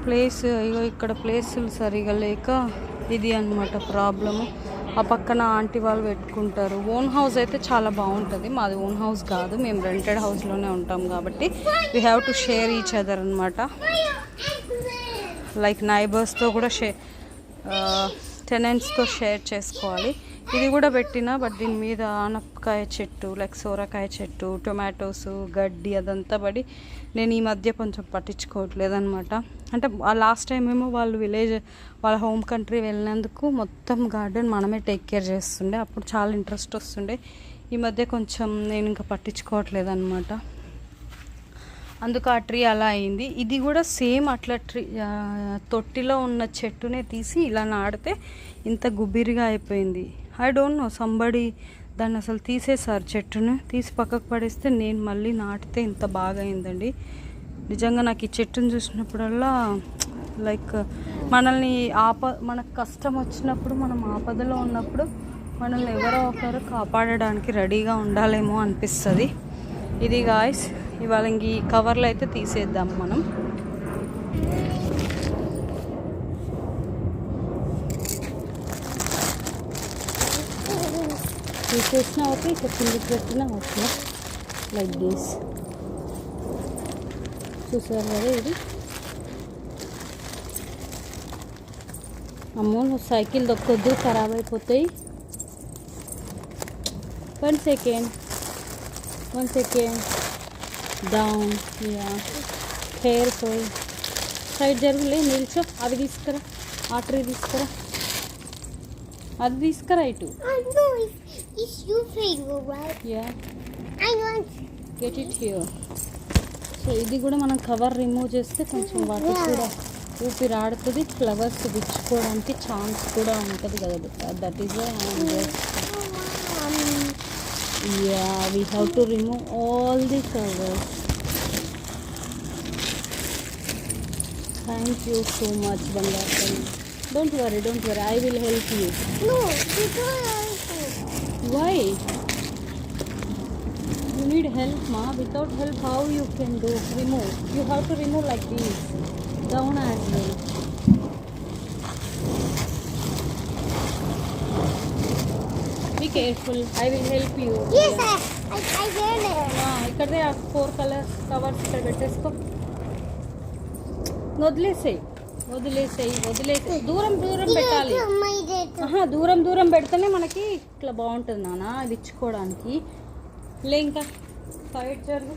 Place ఇగో ఇక్కడ ప్లేసులు సరిగా లేక ఇది అన్నమాట ప్రాబ్లము. ఆ పక్కన ఆంటీ వాళ్ళు పెట్టుకుంటారు. ఓన్ హౌస్ అయితే చాలా బాగుంటుంది. మాది ఓన్ హౌస్ కాదు, మేము రెంటెడ్ హౌస్లోనే ఉంటాం కాబట్టి we have to share each other అనమాట. లైక్ నైబర్స్తో కూడా టెనెంట్స్తో షేర్ చేసుకోవాలి. ఇది కూడా పెట్టినా బట్ దీని మీద ఆనపకాయ చెట్టు లైక్ సోరకాయ చెట్టు టొమాటోస్ గడ్డి అదంతా పడి నేను ఈ మధ్య కొంచెం పట్టించుకోవట్లేదు అనమాట. అంటే లాస్ట్ టైం ఏమో వాళ్ళు విలేజ్ వాళ్ళ హోమ్ కంట్రీ వెళ్ళినందుకు మొత్తం గార్డెన్ మనమే టేక్ కేర్ చేస్తుండే, అప్పుడు చాలా ఇంట్రెస్ట్ వస్తుండే. ఈ మధ్య కొంచెం నేను ఇంకా పట్టించుకోవట్లేదు అనమాట. అందుకు ఆ ట్రీ అలా అయింది. ఇది కూడా సేమ్ అట్లా ట్రీ తొట్టిలో ఉన్న చెట్టునే తీసి ఇలా నాడితే ఇంత గుబిరిగా అయిపోయింది. ఐ డోంట్ నో, సంబడి దాన్ని అసలు తీసేసారు, చెట్టును తీసి పక్కకు పడేస్తే నేను మళ్ళీ నాటితే ఇంత బాగా అయిందండి. నిజంగా నాకు ఈ చెట్టును చూసినప్పుడల్లా లైక్ మనకు కష్టం వచ్చినప్పుడు, మనం ఆపదలో ఉన్నప్పుడు మనల్ని ఎవరో ఒకరు కాపాడడానికి రెడీగా ఉండాలేమో అనిపిస్తుంది. ఇది గాయ్స్, ఇవాళ ఇంక ఈ కవర్లు అయితే తీసేద్దాం మనం. తీసేసినా ఓకే, ఇక కిందికి పెట్టినా ఓకే. లైక్ దిస్ చూసారు కదా. ఇది అమ్మో, నువ్వు సైకిల్ దొక్కొద్దు, ఖరాబ్ అయిపోతాయి. 1 సెకండ్ డౌన్, యా కేర్ఫుల్. సైడ్ జరుగులే, నిల్చో. అవి తీసుకురా, ఆ ట్రీ తీసుకురా, అది తీసుకురా ఇటు. Get it here. సో ఇది కూడా మనం కవర్ రిమూవ్ చేస్తే కొంచెం వాటికి కూడా ఊపిరి ఆడుతుంది, ఫ్లవర్స్ విచ్చుకోవడానికి ఛాన్స్ కూడా ఉంటుంది కదా. That is yeah, we have to remove all the covers. Thank you so much, Bangarpalli. Don't worry, I will help you. No, you don't help me. Why? You need help, ma. Without help, how you can do remove? You have to remove like this, down as well. Be careful, I will help you. Yes, I get it. ఇక్కడే 4 colour covers ఇక్కడ పెట్టేసుకో. వదిలేసేయి, దూరం పెట్టాలి. దూరం పెడితేనే మనకి ఇట్లా బాగుంటుంది నాన్న, అది ఇచ్చుకోవడానికి. లే ఇంకా సైడ్ జరుగు.